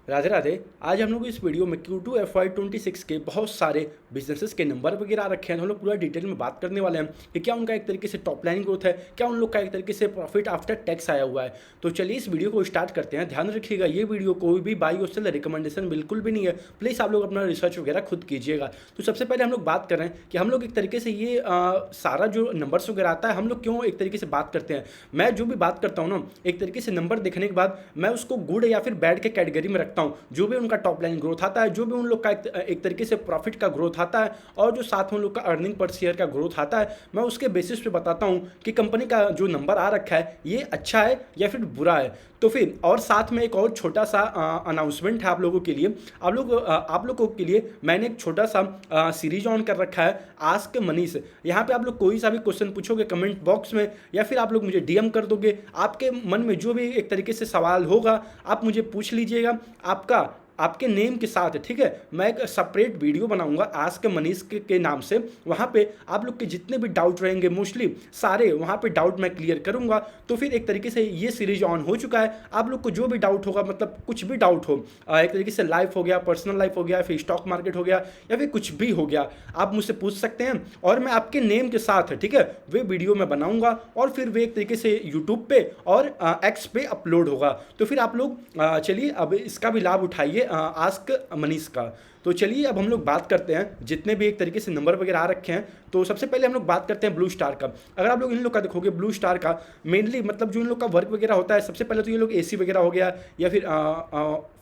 राधे राधे। आज हम लोग इस वीडियो में Q2 FY26 के बहुत सारे बिजनेसेस के नंबर वगैरह रखे हैं, तो हम लोग पूरा डिटेल में बात करने वाले हैं कि क्या उनका एक तरीके से टॉप लाइन ग्रोथ है, क्या उन लोग का एक तरीके से प्रॉफिट आफ्टर टैक्स आया हुआ है। तो चलिए इस वीडियो को स्टार्ट करते हैं। ध्यान रखिएगा, ये वीडियो कोई भी बाई और सेल रिकमेंडेशन बिल्कुल भी नहीं है। प्लीज़ आप लोग अपना रिसर्च वगैरह खुद कीजिएगा। तो सबसे पहले हम लोग बात कर रहे हैं कि हम लोग एक तरीके से ये सारा जो नंबर्स वगैरह आता है, हम लोग क्यों एक तरीके से बात करते हैं। मैं जो भी बात करता हूँ ना, एक तरीके से नंबर देखने के बाद मैं उसको गुड या फिर बैड के कैटेगरी में रखता हूँ। जो भी उनका टॉप लाइन ग्रोथ आता है, जो भी उन लोग का एक तरीके से प्रॉफिट का ग्रोथ आता है, और जो साथ में उन लोग का अर्निंग पर शेयर का ग्रोथ आता है, मैं उसके बेसिस पे बताता हूँ कि कंपनी का जो नंबर आ रखा है ये अच्छा है या फिर बुरा है। तो फिर और साथ में एक और छोटा सा अनाउंसमेंट है आप लोगों के लिए। आप लोगों के लिए मैंने एक छोटा सा सीरीज ऑन कर रखा है, आस्क मनीष। यहाँ पे आप लोग कोई सा भी क्वेश्चन पूछोगे कमेंट बॉक्स में, या फिर आप लोग मुझे डीएम कर दोगे। आपके मन में जो भी एक तरीके से सवाल होगा आप मुझे पूछ लीजिएगा, आपके नेम के साथ, ठीक है। मैं एक सेपरेट वीडियो बनाऊंगा आस्क मनीष के नाम से। वहाँ पे आप लोग के जितने भी डाउट रहेंगे मोस्टली सारे वहाँ पे डाउट मैं क्लियर करूंगा। तो फिर एक तरीके से ये सीरीज ऑन हो चुका है। आप लोग को जो भी डाउट होगा, मतलब कुछ भी डाउट हो, एक तरीके से लाइफ हो गया, पर्सनल लाइफ हो गया, फिर स्टॉक मार्केट हो गया, या फिर कुछ भी हो गया, आप मुझसे पूछ सकते हैं। और मैं आपके नेम के साथ, ठीक है, वे वीडियो मैं बनाऊंगा और फिर वे एक तरीके से यूट्यूब पे और एक्स पे अपलोड होगा। तो फिर आप लोग चलिए अब इसका भी लाभ उठाइए, आस्क मनीष का। तो चलिए अब हम लोग बात करते हैं जितने भी एक तरीके से नंबर वगैरह आ रखे हैं। तो सबसे पहले हम लोग बात करते हैं ब्लू स्टार का। अगर आप लोग इन लोग का देखोगे, ब्लू स्टार का मेनली मतलब जो इन लोग का वर्क वगैरह होता है, सबसे पहले तो ये लोग एसी वगैरह हो गया, या फिर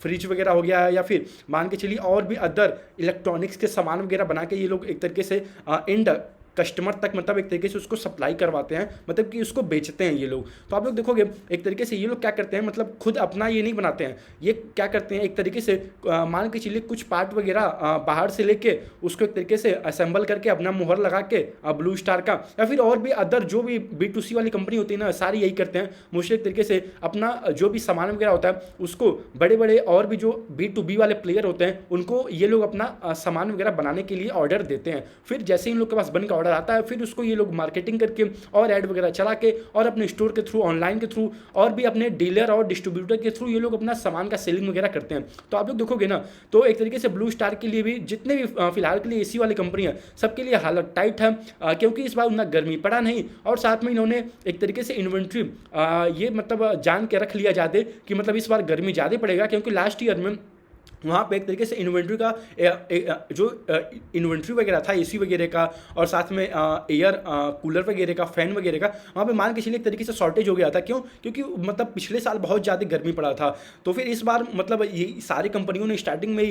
फ्रिज वगैरह हो गया, या फिर मान के चलिए और भी अदर इलेक्ट्रॉनिक्स के सामान वगैरह बना के ये लोग एक तरीके से एंड कस्टमर तक मतलब एक तरीके से उसको सप्लाई करवाते हैं, मतलब कि उसको बेचते हैं ये लोग। तो आप लोग देखोगे एक तरीके से ये लोग क्या करते हैं, मतलब खुद अपना ये नहीं बनाते हैं, ये क्या करते हैं एक तरीके से मान के चलिए कुछ पार्ट वगैरह बाहर से लेके उसको एक तरीके से असेंबल करके अपना मुहर लगा के ब्लू स्टार का, या फिर और भी अदर जो भी B2C वाली कंपनी होती है ना, सारी यही करते हैं मोस्टली। एक तरीके से अपना जो भी सामान वगैरह होता है उसको बड़े बड़े और भी जो B2B वाले प्लेयर होते हैं उनको ये लोग अपना सामान वगैरह बनाने के लिए ऑर्डर देते हैं। फिर जैसे इन लोग के पास बन का आता है, फिर उसको ये लोग मार्केटिंग करके और ऐड वगैरह चला के और अपने स्टोर के थ्रू, ऑनलाइन के थ्रू, और भी अपने डीलर और डिस्ट्रीब्यूटर के थ्रू ये लोग अपना सामान का सेलिंग वगैरह करते हैं। तो आप लोग देखोगे ना, तो एक तरीके से ब्लू स्टार के लिए भी जितने भी फिलहाल के लिए एसी वाली कंपनी है सबके लिए हालत टाइट है, क्योंकि इस बार उतना गर्मी पड़ा नहीं, और साथ में इन्होंने एक तरीके से इन्वेंट्री ये मतलब जान के रख लिया ज़्यादा कि मतलब इस बार गर्मी ज़्यादा पड़ेगा, क्योंकि लास्ट ईयर में वहाँ पे एक तरीके से इन्वेंट्री का जो इन्वेंट्री वगैरह था एसी वगैरह का, और साथ में एयर कूलर वगैरह का, फैन वगैरह का, वहाँ पे मान के चलिए एक तरीके से शॉर्टेज हो गया था। क्यों? क्योंकि मतलब पिछले साल बहुत ज़्यादा गर्मी पड़ा था। तो फिर इस बार मतलब ये सारी कंपनियों ने स्टार्टिंग में ही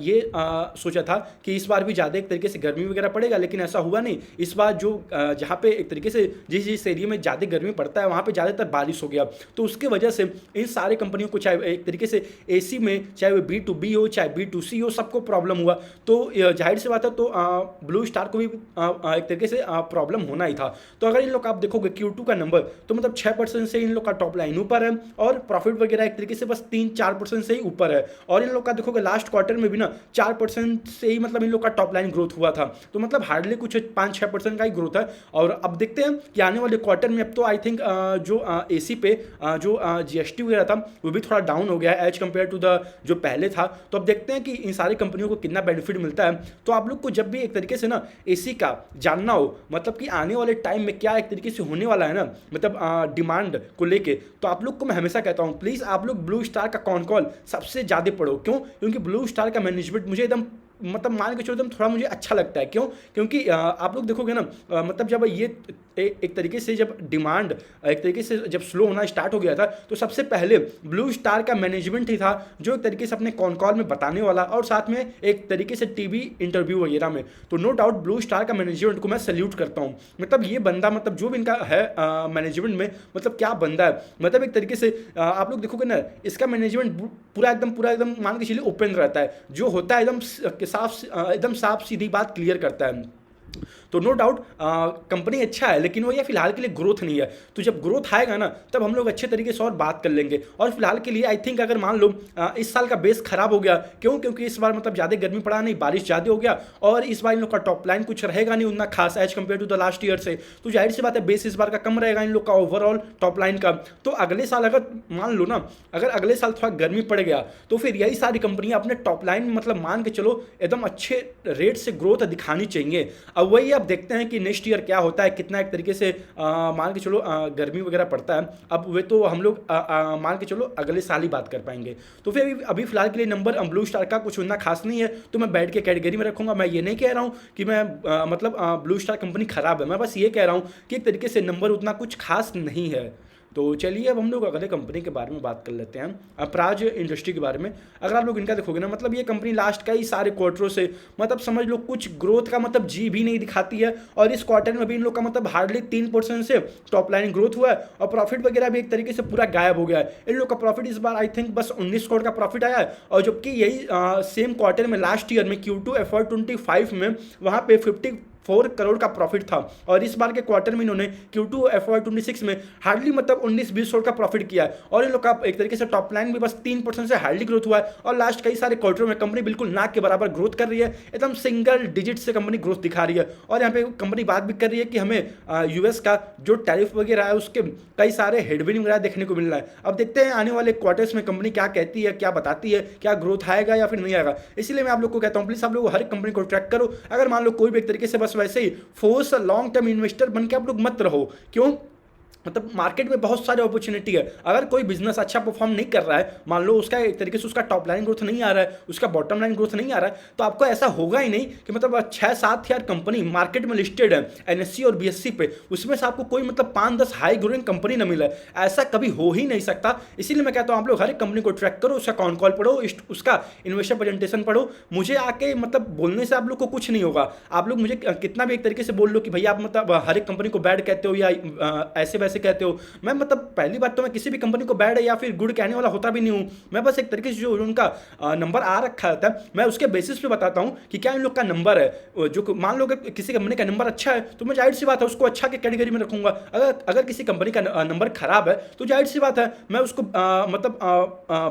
ये सोचा था कि इस बार भी ज़्यादा एक तरीके से गर्मी वगैरह पड़ेगा, लेकिन ऐसा हुआ नहीं। इस बार जो जहाँ पे एक तरीके से जिस एरिया में ज़्यादा गर्मी पड़ता है वहाँ पर ज़्यादातर बारिश हो गया। तो उसके वजह से इन सारे कंपनियों को, चाहे एक तरीके से एसी में, चाहे वो B2B हो चाहे B2C हो, सबको प्रॉब्लम हुआ। तो जाहिर सी बात है, तो ब्लू स्टार को भी एक तरीके से प्रॉब्लम होना ही था। तो अगर इन लोग आप देखोगे Q2 का नंबर, तो मतलब 6% से इन लोग का टॉप लाइन ऊपर है, और प्रॉफिट वगैरह एक तरीके से बस 3-4% से ही ऊपर है। और इन लोग का देखोगे लास्ट क्वार्टर में भी ना 4% से ही मतलब इन लोग का टॉप लाइन ग्रोथ हुआ था। तो मतलब हार्डली कुछ 5-6% का ही ग्रोथ है। और अब देखते हैं कि आने वाले क्वार्टर में अब तो आई थिंक जो एसी पे जो GST वगैरह था वो भी थोड़ा डाउन हो गया है एज कम्पेयर टू द जो पहले था। तो अब देखते हैं कि इन सारी कंपनियों को कितना बेनिफिट मिलता है। तो आप लोग को जब भी एक तरीके से ना एसी का जानना हो, मतलब कि आने वाले टाइम में क्या एक तरीके से होने वाला है ना, मतलब डिमांड को लेके, तो आप लोग को मैं हमेशा कहता हूँ प्लीज़ आप लोग ब्लू स्टार का कॉन कॉल सबसे ज़्यादा पढ़ो। क्यों? क्योंकि ब्लू स्टार का मैनेजमेंट मुझे एकदम मतलब मान के चलो एकदम थोड़ा मुझे अच्छा लगता है। क्यों? क्योंकि आप लोग देखोगे ना, मतलब जब ये एक तरीके से जब डिमांड एक तरीके से जब स्लो होना स्टार्ट हो गया था, तो सबसे पहले ब्लू स्टार का मैनेजमेंट ही था जो एक तरीके से अपने कॉन कॉल में बताने वाला, और साथ में एक तरीके से टीवी इंटरव्यू वगैरह में। तो नो डाउट ब्लू स्टार का मैनेजमेंट को मैं सैल्यूट करता हूँ। मतलब ये बंदा, मतलब जो भी इनका है मैनेजमेंट में, मतलब क्या बंदा है। मतलब एक तरीके से आप लोग देखोगे ना, इसका मैनेजमेंट पूरा एकदम मान के चलिए ओपन रहता है, जो होता है एकदम साफ सीधी बात क्लियर करता है। तो नो डाउट कंपनी अच्छा है, लेकिन वो ये फिलहाल के लिए ग्रोथ नहीं है। तो जब ग्रोथ आएगा ना तब हम लोग अच्छे तरीके से और बात कर लेंगे। और फिलहाल के लिए आई थिंक अगर मान लो इस साल का बेस खराब हो गया, क्यों? क्योंकि इस बार मतलब ज़्यादा गर्मी पड़ा नहीं, बारिश ज़्यादा हो गया, और इस बार इन लोग का टॉप लाइन कुछ रहेगा नहीं उतना खास as compare to the last year से। तो जाहिर सी बात है बेस इस बार का कम रहेगा इन लोग का ओवरऑल टॉप लाइन का। तो अगले साल अगर मान लो ना, अगर अगले साल थोड़ा गर्मी पड़ गया तो फिर यही सारी कंपनियां अपने टॉप लाइन मतलब मान के चलो एकदम अच्छे रेट से ग्रोथ दिखानी चाहिए। अब वही अब देखते हैं कि नेक्स्ट ईयर क्या होता है, कितना एक तरीके से मान के चलो गर्मी वगैरह पड़ता है। अब वे तो हम लोग मान के चलो अगले साल ही बात कर पाएंगे। तो फिर अभी फिलहाल के लिए नंबर ब्लू स्टार का कुछ उतना खास नहीं है, तो मैं बैठ के कैटेगरी में रखूंगा। मैं ये नहीं कह रहा हूँ कि मैं मतलब ब्लू स्टार कंपनी खराब है, मैं बस ये कह रहा हूँ कि एक तरीके से नंबर उतना कुछ खास नहीं है। तो चलिए अब हम लोग अगले कंपनी के बारे में बात कर लेते हैं, अपराज इंडस्ट्री के बारे में। अगर आप लोग इनका देखोगे ना, मतलब ये कंपनी लास्ट कई सारे क्वार्टरों से मतलब समझ लो कुछ ग्रोथ का मतलब जी भी नहीं दिखाती है, और इस क्वार्टर में भी इन लोग का मतलब हार्डली 3% से टॉप लाइन ग्रोथ हुआ है, और प्रॉफिट वगैरह भी एक तरीके से पूरा गायब हो गया है। इन लोग का प्रॉफिट इस बार आई थिंक बस 19 करोड़ का प्रॉफिट आया है, और जबकि यही सेम क्वार्टर में लास्ट ईयर में Q2 FY25 में वहाँ पे 54 करोड़ का प्रॉफिट था, और इस बार के क्वार्टर में इन्होंने Q2 FY26 में हार्डली मतलब 19-20 करोड़ का प्रॉफिट किया है, और इन लोग का एक तरीके से टॉप लाइन भी बस 3% से हार्डली ग्रोथ हुआ है। और लास्ट कई सारे क्वार्टरों में कंपनी बिल्कुल ना के बराबर ग्रोथ कर रही है, एकदम सिंगल डिजिट से कंपनी ग्रोथ दिखा रही है। और यहाँ पे कंपनी बात भी कर रही है कि हमें यूएस का जो टैरिफ वगैरह है उसके कई सारे हेडविंड वगैरह देखने को मिल रहा है। अब देखते हैं आने वाले क्वार्टर्स में कंपनी क्या कहती है, क्या बताती है, क्या ग्रोथ आएगा या फिर नहीं आएगा। इसीलिए मैं आप लोग को कहता हूँ प्लीज आप लोग हर कंपनी को ट्रैक करो। अगर मान लो कोई भी एक तरीके से बस वैसे ही फोर्स लॉन्ग टर्म इन्वेस्टर बन के आप लोग मत रहो। क्यों? मतलब मार्केट में बहुत सारी अपॉर्चुनिटी है। अगर कोई बिजनेस अच्छा परफॉर्म नहीं कर रहा है, मान लो उसका एक तरीके से उसका टॉप लाइन ग्रोथ नहीं आ रहा है, उसका बॉटम लाइन ग्रोथ नहीं आ रहा है, तो आपको ऐसा होगा ही नहीं कि मतलब 6-7 यार कंपनी मार्केट में लिस्टेड है NSE और BSE पे, उसमें से आपको कोई मतलब 5-10 हाई ग्रोइंग कंपनी ना मिले। ऐसा कभी हो ही नहीं सकता। इसीलिए मैं कहता हूँ आप लोग हर एक कंपनी को ट्रैक करो, उसका कॉन कॉल पढ़ो, उसका इन्वेस्टर प्रेजेंटेशन पढ़ो। मुझे आके मतलब बोलने से आप लोग को कुछ नहीं होगा। आप लोग मुझे कितना भी एक तरीके से बोल लो कि भैया आप मतलब हर एक कंपनी को बैड कहते हो या ऐसे वैसे कहते हो, मैं मतलब पहली बात तो मैं किसी भी कंपनी को बैड है या फिर गुड कहने वाला होता भी नहीं हूँ। मैं बस एक तरीके से जो उनका नंबर आ रखा था मैं उसके बेसिस पे बताता हूँ कि क्या इन लोग का नंबर है। जो मान लो कि किसी कंपनी का नंबर अच्छा है तो मैं जाहिर सी बात है उसको अच्छा के कैटेगरी में रखूंगा। अगर किसी कंपनी का नंबर खराब है तो जाहिर सी बात है मैं उसको मतलब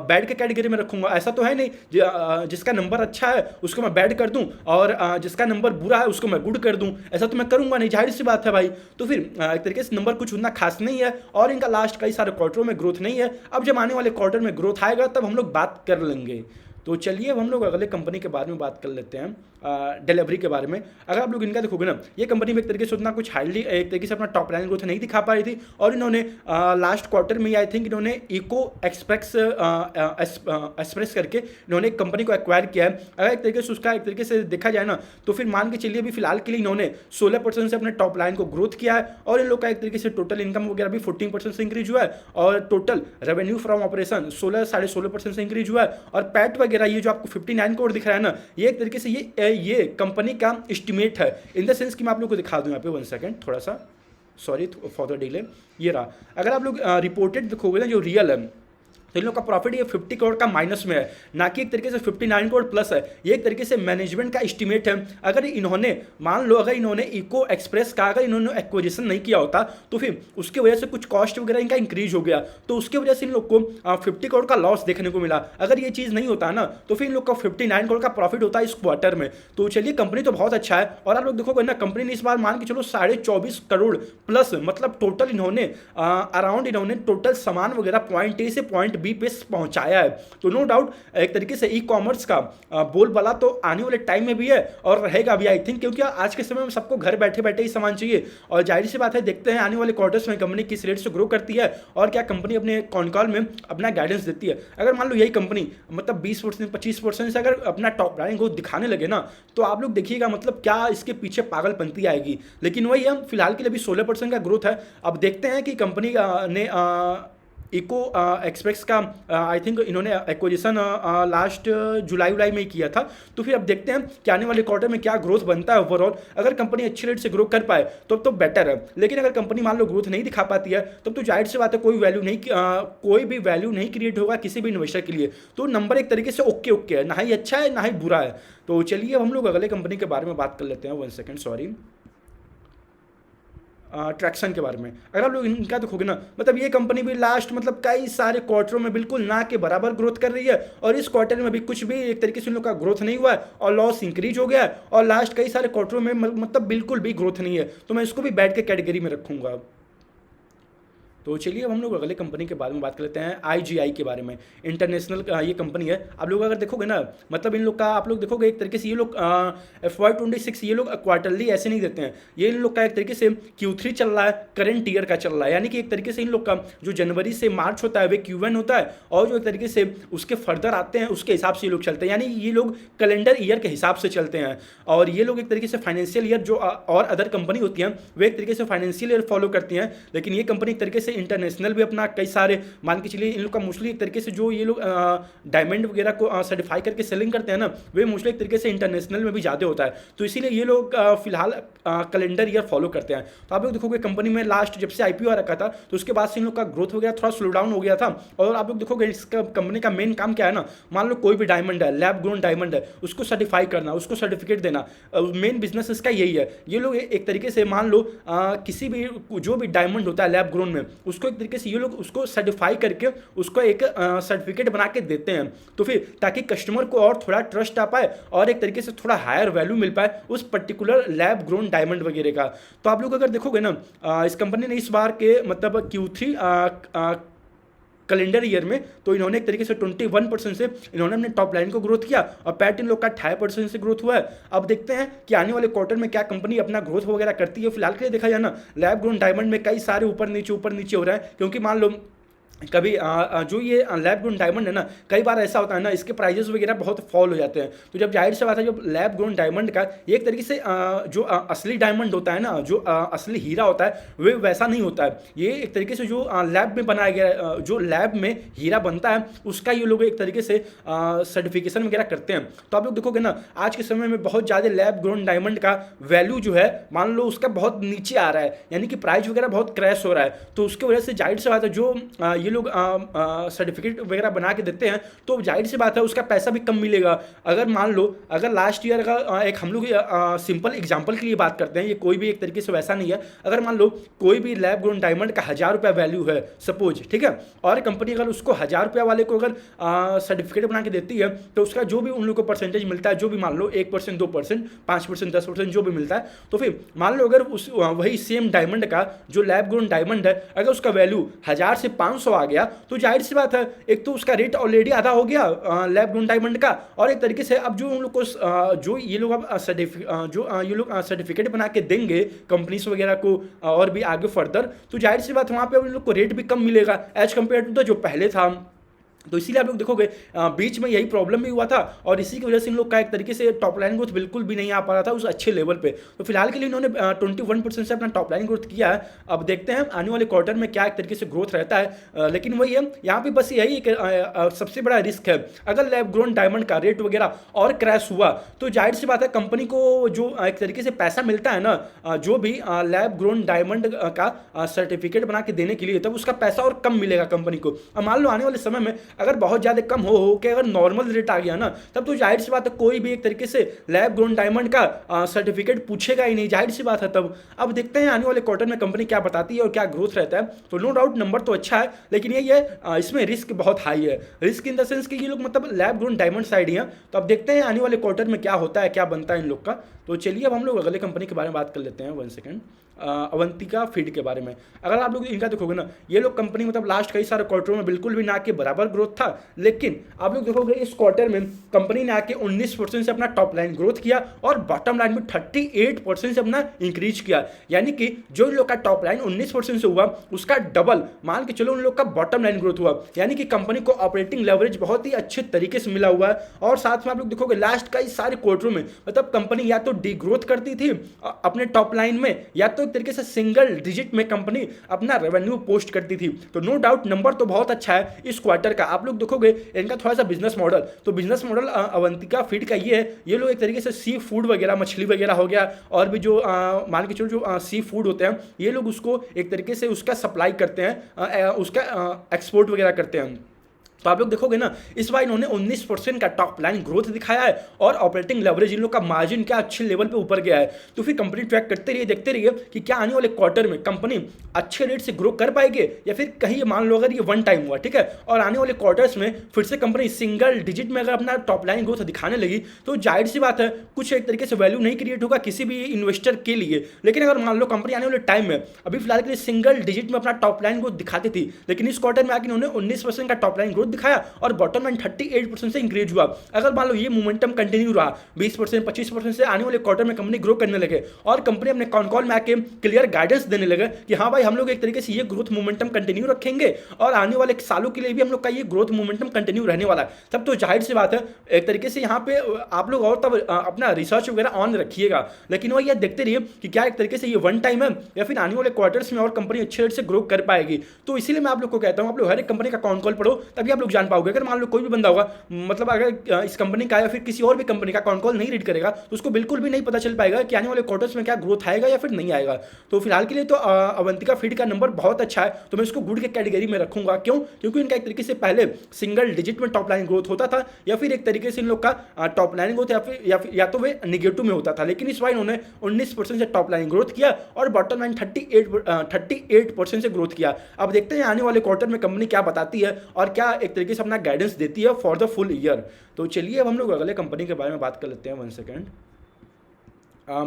बैड के कैटेगरी में रखूंगा। ऐसा तो है नहीं जिसका नंबर अच्छा है उसको मैं बैड कर दूं और जिसका नंबर बुरा है उसको मैं गुड कर दूं। ऐसा तो मैं करूंगा नहीं, जाहिर सी बात है भाई। तो फिर एक तरीके से नंबर कुछ उतना खास नहीं है, और इनका लास्ट कई सारे क्वार्टरों में ग्रोथ नहीं है। अब जब आने वाले क्वार्टर में ग्रोथ आएगा तब हम लोग बात कर लेंगे। तो चलिए अब हम लोग अगले कंपनी के बारे में बात कर लेते हैं, डिलीवरी के बारे में। अगर आप लोग इनका देखोगे ना, ये कंपनी में एक तरीके से उतना कुछ हाईली एक तरीके से अपना टॉप लाइन ग्रोथ नहीं दिखा पा रही थी, और इन्होंने लास्ट क्वार्टर में आई थिंक इन्होंने इको एक्सप्रेस करके इन्होंने एक कंपनी को एक्वायर किया है। अगर एक तरीके से उसका एक तरीके से देखा जाए ना तो फिर मान के चलिए अभी फिलहाल के लिए इन्होंने 16% से अपने टॉप लाइन को ग्रोथ किया है, और इन लोग का एक तरीके से टोटल इनकम वगैरह भी 14% से इंक्रीज हुआ है, और टोटल रेवेन्यू फ्रॉम ऑपरेशन 16-16.5% से इंक्रीज हुआ है, और पैट वगैरह ये जो आपको 59 करोड़ दिख रहा है ना, ये एक तरीके से ये कंपनी का एस्टिमेट है। इन द सेंस कि मैं आप लोग को दिखा दूं यहाँ पे 1 सेकंड, थोड़ा सा सॉरी फॉर द डिले। ये रहा, अगर आप लोग रिपोर्टेड देखोगे ना जो रियल है, तो इन लोग का प्रॉफिट ये 50 करोड़ का माइनस में है, ना कि एक तरीके से 59 करोड़ प्लस है। ये एक तरीके से मैनेजमेंट का एस्टिमेट है। अगर इन्होंने मान लो अगर इन्होंने इको एक्सप्रेस का अगर इन्होंने एक्विजिशन नहीं किया होता तो फिर उसकी वजह से कुछ कॉस्ट वगैरह इनका इंक्रीज हो गया, तो उसकी वजह से इन लोग को 50 करोड़ का लॉस देखने को मिला। अगर ये चीज़ नहीं होता ना तो फिर इन लोग का 59 करोड़ का प्रॉफिट होता है इस क्वार्टर में। तो चलिए कंपनी तो बहुत अच्छा है, और आप लोग देखोगे ना कंपनी ने इस बार मान के चलो 24.5 करोड़ प्लस मतलब टोटल इन्होंने अराउंड इन्होंने टोटल सामान वगैरह पॉइंट ए से पॉइंट बी पे पहुंचाया है। तो नो डाउट एक तरीके से ई कॉमर्स का बोलबाला तो आने वाले टाइम में भी है और रहेगा भी आई थिंक, क्योंकि आज के समय में सबको घर बैठे बैठे ही सामान चाहिए। और जाहिर सी बात है देखते हैं आने वाले क्वार्टर्स में कंपनी किस रेट से ग्रो करती है और क्या कंपनी अपने कॉन कॉल में अपना गाइडेंस देती है। अगर मान लो यही कंपनी मतलब 20% 25% से अगर अपना टॉप लाइन ग्रोथ दिखाने लगे ना तो आप लोग देखिएगा मतलब क्या इसके पीछे पागलपंती आएगी। लेकिन वही हम फिलहाल के लिए भी 16% का ग्रोथ है। अब देखते हैं कि कंपनी ने इको एक्सप्रेस का आई थिंक इन्होंने एक्विजिशन लास्ट जुलाई उलाई में ही किया था। तो फिर अब देखते हैं कि आने वाले क्वार्टर में क्या ग्रोथ बनता है ओवरऑल। अगर कंपनी अच्छी रेट से ग्रो कर पाए तो बेटर है, लेकिन अगर कंपनी मान लो ग्रोथ नहीं दिखा पाती है तब तो जाहिर सी बात है कोई भी वैल्यू नहीं क्रिएट होगा किसी भी इन्वेस्टर के लिए। तो नंबर एक तरीके से ओके ओके है, ना ही अच्छा है ना ही बुरा है। तो चलिए अब हम लोग अगले कंपनी के बारे में बात कर लेते हैं। 1 सेकेंड, सॉरी, ट्रैक्शन के बारे में। अगर आप लोग इनका देखोगे ना, मतलब ये कंपनी भी लास्ट मतलब कई सारे क्वार्टरों में बिल्कुल ना के बराबर ग्रोथ कर रही है, और इस क्वार्टर में भी कुछ भी एक तरीके से उन लोग का ग्रोथ नहीं हुआ है और लॉस इंक्रीज हो गया है, और लास्ट कई सारे क्वार्टरों में मतलब बिल्कुल भी ग्रोथ नहीं है। तो मैं इसको भी बैठ के कैटेगरी में रखूंगा। तो चलिए अब हम लोग अगले कंपनी के बारे में बात कर लेते हैं, IGI के बारे में। इंटरनेशनल ये कंपनी है। आप लोग अगर देखोगे ना, मतलब इन लोग का आप लोग देखोगे एक तरीके से ये लोग FY26 ये लोग क्वार्टरली ऐसे नहीं देते हैं। ये इन लोग का एक तरीके से Q3 चल रहा है, करंट ईयर का चल रहा है, यानी कि एक तरीके से इन लोग का जो जनवरी से मार्च होता है वे Q1 होता है, और जो एक तरीके से उसके फर्दर आते हैं उसके हिसाब से ये लोग चलते हैं, यानी ये लोग कैलेंडर ईयर के हिसाब से चलते हैं। और ये लोग एक तरीके से फाइनेंशियल ईयर जो और अदर कंपनी होती हैं वे एक तरीके से फाइनेंशियल ईयर फॉलो करती हैं, लेकिन ये कंपनी एक तरीके से इंटरनेशनल भी अपना कई सारे मान के चलिए इन लोग का मोस्टली एक तरीके से जो ये लोग डायमंड वगैरह को सर्टिफाई करके सेलिंग करते हैं ना, वे मोस्टली एक तरीके से इंटरनेशनल में भी ज़्यादा होता है। तो इसीलिए ये लोग फिलहाल कैलेंडर ईयर फॉलो करते हैं। तो आप लोग देखोगे कंपनी में लास्ट जब से IPO आ रखा था तो उसके बाद से इन लोग का ग्रोथ वगैरह थोड़ा स्लो डाउन हो गया था। और आप लोग देखोगे इसका कंपनी का मेन काम क्या है ना, मान लो कोई भी डायमंड है, लैब ग्रोन डायमंड है, उसको सर्टिफाई करना, उसको सर्टिफिकेट देना, मेन बिजनेस इसका यही है। ये लोग एक तरीके से मान लो किसी भी जो भी डायमंड होता है लैब ग्रोन में, उसको एक तरीके से ये लोग उसको सर्टिफाई करके उसको एक सर्टिफिकेट बना के देते हैं। तो फिर ताकि कस्टमर को और थोड़ा ट्रस्ट आ पाए और एक तरीके से थोड़ा हायर वैल्यू मिल पाए उस पर्टिकुलर लैब ग्रोन डायमंड वगैरह का। तो आप लोग अगर देखोगे ना, इस कंपनी ने इस बार के मतलब Q3 कैलेंडर ईयर में तो इन्होंने एक तरीके से 21% से इन्होंने अपने टॉप लाइन को ग्रोथ किया, और पैट इन लोग का 28% से ग्रोथ हुआ है। अब देखते हैं कि आने वाले क्वार्टर में क्या कंपनी अपना ग्रोथ वगैरह करती है। फिलहाल के लिए देखा जाए ना, लैब ग्रोन डायमंड में कई सारे ऊपर नीचे हो रहा है, क्योंकि मान लो कभी जो ये लैब ग्रोन डायमंड है ना, कई बार ऐसा होता है ना, इसके प्राइजेस वगैरह बहुत फॉल हो जाते हैं। तो जब जाहिर सी बात है जब लैब ग्रोन डायमंड का एक तरीके से जो असली डायमंड होता है ना, जो असली हीरा होता है, वे वैसा नहीं होता है। ये एक तरीके से जो लैब में बनाया गया जो लैब में हीरा बनता है उसका ये लोग एक तरीके से सर्टिफिकेशन वगैरह करते हैं। तो आप लोग देखोगे ना, आज के समय में बहुत ज़्यादा लैब ग्रोन डायमंड का वैल्यू जो है मान लो उसका बहुत नीचे आ रहा है, यानी कि प्राइस वगैरह बहुत क्रैश हो रहा है। तो उसके वजह से जाहिर सी बात है जो ये लोग सर्टिफिकेट वगैरह बना के देते हैं तो जाहिर सी बात है उसका पैसा भी कम मिलेगा। अगर मान लो अगर लास्ट ईयर का एक हम लोग सिंपल एग्जांपल के लिए बात करते हैं, ये कोई भी एक तरीके से वैसा नहीं है। अगर मान लो कोई भी लैब ग्रोन डायमंड का 1000 रुपया वैल्यू है सपोज, ठीक है, और कंपनी अगर उसको 1000 रुपया वाले को अगर सर्टिफिकेट बना के देती है तो उसका जो भी उन लोग को परसेंटेज मिलता है, जो भी मान लो 1%, 2%, 5%, 10% जो भी मिलता है, तो फिर मान लो अगर उस वही सेम डायमंड का जो लैब ग्रोन डायमंड है अगर उसका वैल्यू 1000 से 500 आ गया तो जाहिर सी बात है एक तो उसका रेट ऑलरेडी आधा हो गया लैब ग्रोन डायमंड का, और एक तरीके से अब जो उन लोग को जो ये लोग अब सर्टिफिकेट बना के देंगे कंपनीज वगैरह को और भी आगे फर्दर, तो जाहिर सी बात वहाँ पे उन लोग को रेट भी कम मिलेगा एज कम्पेयर टू द जो पहले था। तो इसीलिए आप लोग देखोगे बीच में यही प्रॉब्लम भी हुआ था, और इसी की वजह से इन लोग का एक तरीके से टॉप लाइन ग्रोथ बिल्कुल भी नहीं आ पा रहा था उस अच्छे लेवल पे। तो फिलहाल के लिए इन्होंने 21% से अपना टॉप लाइन ग्रोथ किया है। अब देखते हैं आने वाले क्वार्टर में क्या एक तरीके से ग्रोथ रहता है, लेकिन वही है यहाँ पे बस यही एक सबसे बड़ा रिस्क है। अगर लैब ग्रोन डायमंड का रेट वगैरह और क्रैश हुआ तो जाहिर सी बात है कंपनी को जो एक तरीके से पैसा मिलता है ना, जो भी लैब ग्रोन डायमंड का सर्टिफिकेट बना के देने के लिए, तब उसका पैसा और कम मिलेगा कंपनी को। अब मान लो आने वाले समय में अगर बहुत ज़्यादा कम हो के अगर नॉर्मल रेट आ गया ना, तब तो जाहिर सी बात है कोई भी एक तरीके से लैब ग्रोन डायमंड का सर्टिफिकेट पूछेगा ही नहीं, जाहिर सी बात है तब। अब देखते हैं आने वाले क्वार्टर में कंपनी क्या बताती है और क्या ग्रोथ रहता है। तो नो डाउट नंबर तो अच्छा है, लेकिन यही है इसमें रिस्क बहुत हाई है। रिस्क इन द सेंस कि ये लोग मतलब लैब ग्रोन डायमंड साइड ही हैं। तो अब देखते हैं आने वाले क्वार्टर में क्या होता है, क्या बनता है इन लोग का। तो चलिए अब हम लोग अगले कंपनी के बारे में बात कर लेते हैं। 1 सेकेंड, अवंतिका फीड के बारे में। अगर आप लोग इनका देखोगे ना, ये लोग कंपनी मतलब लास्ट कई सारे क्वार्टरों में बिल्कुल भी ना के बराबर ग्रोथ था, लेकिन आप लोग देखोगे इस क्वार्टर में कंपनी ने आके 19% से अपना टॉप लाइन ग्रोथ किया और बॉटम लाइन में 38% से अपना इंक्रीज किया। यानी कि जो इन लोग का टॉप लाइन 19% से हुआ उसका डबल मान के चलो उन लोग का बॉटम लाइन ग्रोथ हुआ। यानी कि कंपनी को ऑपरेटिंग लेवरेज बहुत ही अच्छे तरीके से मिला हुआ है। और साथ में आप लोग देखोगे लास्ट का इस सारे क्वार्टरों में मतलब कंपनी या तो डी ग्रोथ करती थी अपने टॉप लाइन में, या तो एक तरीके से सिंगल डिजिट में कंपनी अपना रेवेन्यू पोस्ट करती थी। तो नो डाउट नंबर तो बहुत अच्छा है इस क्वार्टर का। आप लोग देखोगे इनका थोड़ा सा बिजनेस मॉडल, तो बिजनेस मॉडल अवंतिका फीड का ये है, ये लोग एक तरीके से सी फूड वगैरह मछली वगैरह हो गया और भी जो मान के चलो जो सी फूड होते हैं ये लोग उसको एक तरीके से उसका सप्लाई करते हैं, उसका एक्सपोर्ट वगैरह करते हैं। तो आप लोग देखोगे ना इस बार इन्होंने 19% का टॉप लाइन ग्रोथ दिखाया है और ऑपरेटिंग लेवरेज इन लोग का मार्जिन क्या अच्छे लेवल पे ऊपर गया है। तो फिर कंपनी ट्रैक करते रहिए, देखते रहिए कि क्या आने वाले क्वार्टर में कंपनी अच्छे रेट से ग्रो कर पाएगी या फिर कहीं मान लो अगर ये वन टाइम हुआ, ठीक है, और आने वाले क्वार्टर्स में फिर से कंपनी सिंगल डिजिट में अगर अपना टॉप लाइन ग्रोथ दिखाने लगी तो जाहिर सी बात है कुछ एक तरीके से वैल्यू नहीं क्रिएट होगा किसी भी इन्वेस्टर के लिए। लेकिन अगर मान लो कंपनी आने वाले टाइम में अभी फिलहाल के लिए सिंगल डिजिट में अपना टॉप लाइन ग्रोथ दिखाती थी, लेकिन इस क्वार्टर में आके इन्होंने 19% का टॉप लाइन ग्रोथ दिखाया और बॉटम लाइन 38% से इंक्रीज हुआ। अगर मान लो ये मोमेंटम कंटिन्यू रहा 20% 25% से आने वाले क्वार्टर में कंपनी ग्रो करने लगे और कंपनी अपने कॉन कॉल में आके क्लियर गाइडेंस देने लगे कि हाँ भाई हम लोग एक तरीके से ये ग्रोथ मोमेंटम कंटिन्यू रखेंगे और आने वाले सालों के लिए भी हम लोग का ये ग्रोथ मोमेंटम कंटिन्यू रहने वाला है, तब तो जाहिर सी बात है एक तरीके से यहाँ पे आप लोग और तब अपना रिसर्च वगैरह ऑन रखिएगा। लेकिन वही देखते रहिए कि क्या एक तरीके से ये वन टाइम है या फिर आने वाले क्वार्टर्स में और कंपनी अच्छे रेट से ग्रो कर पाएगी। तो इसीलिए मैं आप लोग को कहता हूँ आप लोग हर एक कंपनी का कॉन कॉल पढ़ो तभी आप लोग जान पाओगे। अगर मान लो कोई भी बंदा होगा मतलब अगर इस कंपनी का या फिर किसी और भी कंपनी का कॉन कॉल नहीं रीड करेगा तो उसको बिल्कुल भी नहीं पता चल पाएगा कि आने वाले क्वार्टर्स में क्या ग्रोथ आएगा या फिर नहीं आएगा। तो फिलहाल के लिए तो अवंतिका फीड का नंबर बहुत अच्छा है, तो मैं इसको गुड के कैटेगरी में रखूंगा। क्यों? क्योंकि इनका एक तरीके से पहले सिंगल डिजिट में टॉप लाइन ग्रोथ होता था या फिर एक तरीके से इन लोग का टॉप लाइन ग्रोथ या तो वे निगेटिव में होता था, लेकिन इस बार इन्होंने 19% से टॉप लाइन ग्रोथ किया और बॉटम लाइन 38% से ग्रोथ किया। अब देखते हैं आने वाले क्वार्टर में कंपनी क्या बताती है और क्या एक तरीके से अपना गाइडेंस देती है फॉर द फुल ईयर। तो चलिए अब हम लोग अगले कंपनी के बारे में बात कर लेते हैं। 1 सेकेंड,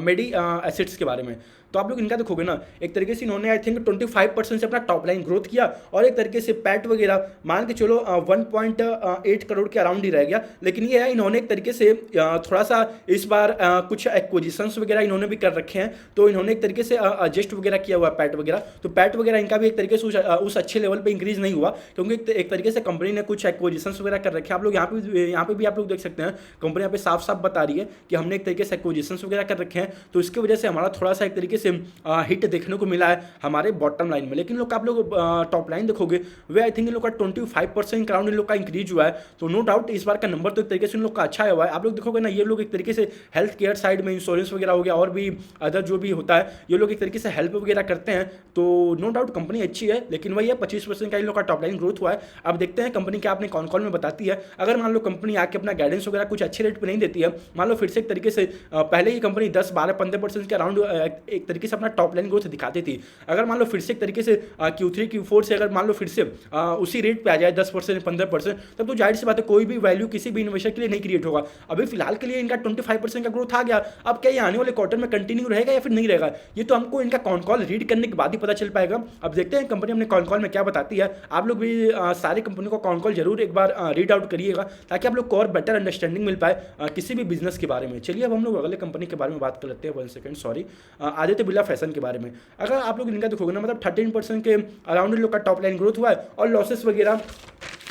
मेडी एसिड्स के बारे में। तो आप लोग इनका देखोगे ना एक तरीके से इन्होंने आई थिंक 25% से अपना टॉप लाइन ग्रोथ किया और एक तरीके से पैट वगैरह मान के चलो 1.8 करोड़ के अराउंड ही रह गया। लेकिन ये है इन्होंने एक तरीके से थोड़ा सा इस बार कुछ एक्विजिशंस वगैरह इन्होंने भी कर रखे हैं, तो इन्होंने एक तरीके से एडजस्ट वगैरह किया हुआ है पैट वगैरह। तो पैट वगैरह इनका भी एक तरीके से उस अच्छे लेवल पर इंक्रीज नहीं हुआ क्योंकि एक तरीके से कंपनी ने कुछ एक्विजिशंस वगैरह कर रखे हैं। आप लोग यहाँ पे भी आप लोग देख सकते हैं कंपनी यहाँ पे साफ साफ बता रही है कि हमने एक तरीके से एक्विजिशंस वगैरह कर रखे हैं, तो इसकी वजह से हमारा थोड़ा सा एक तरीके से हिट देखने को मिला है हमारे बॉटम लाइन में। लेकिन लोग आप लोग टॉप लाइन देखोगे वे आई थिंक इन लोग का 25% अराउंड इन लोग का इंक्रीज हुआ है। तो नो डाउट इस बार का नंबर तो एक तरीके से इन लोग का अच्छा हुआ है। आप लोग देखोगे ना ये लोग एक तरीके से हेल्थ केयर साइड में इंश्योरेंस वगैरह हो गया और भी अदर जो भी होता है ये लोग एक तरीके से हेल्प वगैरह करते हैं। तो नो डाउट कंपनी अच्छी है, लेकिन वही है 25% का इन लोग का टॉप लाइन ग्रोथ हुआ है। अब देखते हैं कंपनी क्या अपने कॉन कॉल में बताती है। अगर मान लो कंपनी आके अपना गाइडेंस वगैरह कुछ अच्छे रेट पर नहीं देती है, मान लो फिर से एक तरीके से पहले ही कंपनी 10-12-15% के अराउंड एक तरीके से अपना टॉप लाइन ग्रोथ दिखाती थी, अगर मान लो फिर से एक तरीके से Q3 Q4 से अगर मान लो फिर से उसी रेट पे आ जाए 10% 15%, तब तो जाहिर सी बात है कोई भी वैल्यू किसी भी इन्वेस्टर के लिए नहीं क्रिएट होगा। अभी फिलहाल के लिए इनका 25% का ग्रोथ आ गया। अब क्या ये आने वाले क्वार्टर में कंटिन्यू रहेगा या फिर नहीं रहेगा, ये तो हमको इनका कॉन कॉल रीड करने के बाद ही पता चल पाएगा। अब देखते हैं कंपनी अपने कॉन कॉल में क्या बताती है। आप लोग भी सारी कंपनी को कॉन कॉल जरूर एक बार रीड आउट करिएगा ताकि आप लोग को और बेटर अंडरस्टैंडिंग मिल पाए किसी भी बिजनेस के बारे में। चलिए अब हम लोग अगले कंपनी के बारे में बात कर लेते हैं। 1 second, sorry, Aditya Birla fashion के बारे में। अगर आप लोग इनका देखोगे ना मतलब 13% के अराउंड लोग का टॉप लाइन ग्रोथ हुआ है और लॉसेस वगैरह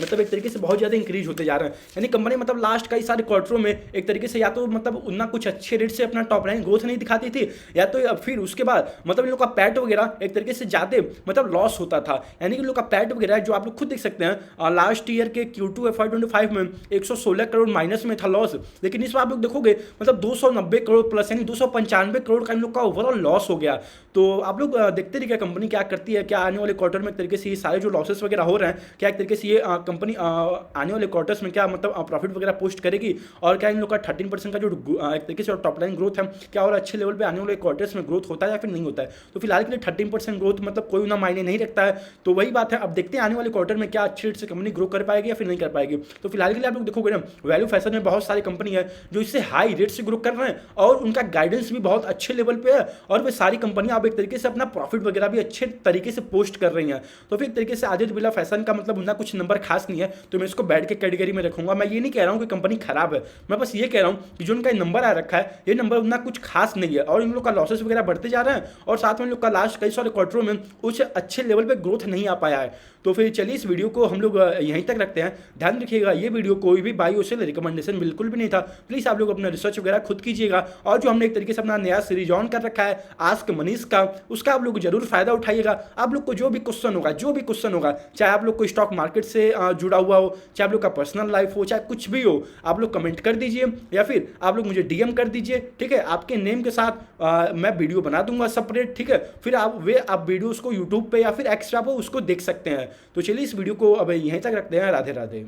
मतलब एक तरीके से बहुत ज़्यादा इंक्रीज होते जा रहे हैं। यानी कंपनी मतलब लास्ट कई सारे क्वार्टरों में एक तरीके से या तो मतलब उतना कुछ अच्छे रेट से अपना टॉप लाइन ग्रोथ नहीं दिखाती थी, या तो फिर उसके बाद मतलब इन लोग का पैट वगैरह एक तरीके से ज़्यादा मतलब लॉस होता था। यानी कि लोग का पैट वगैरह जो आप लोग खुद देख सकते हैं लास्ट ईयर के Q2 FY25 में 116 करोड़ माइनस में था लॉस, लेकिन इस बार आप लोग देखोगे मतलब 290 करोड़ प्लस यानी 295 करोड़ का इन लोग का ओवरऑल लॉस हो गया। तो आप लोग देखते रहिए कंपनी क्या करती है, क्या आने वाले क्वार्टर में एक तरीके से ये सारे जो लॉसेस वगैरह हो रहे हैं क्या एक तरीके से ये कंपनी आने वाले क्वार्टर्स में क्या मतलब प्रॉफिट वगैरह पोस्ट करेगी और क्या इन लोग का 13% का जो एक तरीके से टॉप लाइन ग्रोथ है क्या और अच्छे लेवल पे आने वाले क्वार्टर्स में ग्रोथ होता है या फिर नहीं होता है। तो फिलहाल के लिए 13% ग्रोथ मतलब कोई ना मायने नहीं रखता है। तो वही बात है, अब देखते हैं आने वाले क्वार्टर में क्या अच्छे रेट से कंपनी ग्रो कर पाएगी या फिर नहीं कर पाएगी। तो फिलहाल के लिए आप लोग देखोगे ना वैल्यू फैशन में बहुत सारी कंपनी है जो इससे हाई रेट से ग्रो कर रहे हैं और उनका गाइडेंस भी बहुत अच्छे लेवल पे है और वे सारी कंपनियां अब एक तरीके से अपना प्रॉफिट वगैरह भी अच्छे तरीके से पोस्ट कर रही हैं। तो फिर एक तरीके से आदित्य बिरला फैशन का मतलब उनका कुछ नंबर खास नहीं है, तो मैं इसको बैड के कैटेगरी में रखूंगा। मैं ये नहीं कह रहा हूँ कि कंपनी खराब है, मैं बस ये कह रहा हूँ कि जो उनका नंबर आ रखा है, ये नंबर उतना कुछ खास नहीं है, और इन लोग का लॉसेस वगैरह बढ़ते जा रहे हैं, और साथ में इन लोग का लास्ट कई सारे क्वार्टरों में कुछ अच्छे लेवल पे ग्रोथ नहीं आ पाया है। तो फिर चलिए इस वीडियो को हम लोग यहीं तक रखते हैं। ध्यान रखिएगा, ये वीडियो कोई भी बाई से रिकमेंडेशन बिल्कुल भी नहीं था। प्लीज़ आप लोग अपना रिसर्च वगैरह खुद कीजिएगा, और जो हमने एक तरीके से अपना नया सीरीज ऑन कर रखा है आस्क मनीष का, उसका आप लोग जरूर फायदा उठाइएगा। आप लोग को जो भी क्वेश्चन होगा, चाहे आप लोग को स्टॉक मार्केट से जुड़ा हुआ हो, चाहे आप लोग का पर्सनल लाइफ हो, चाहे कुछ भी हो, आप लोग कमेंट कर दीजिए या फिर आप लोग मुझे डीएम कर दीजिए, ठीक है। आपके नेम के साथ मैं वीडियो बना दूंगा सेपरेट, ठीक है। फिर आप वीडियोस को यूट्यूब पे या फिर एक्स्ट्रा पे उसको देख सकते हैं। तो चलिए इस वीडियो को अब यहीं तक रखते हैं। राधे राधे।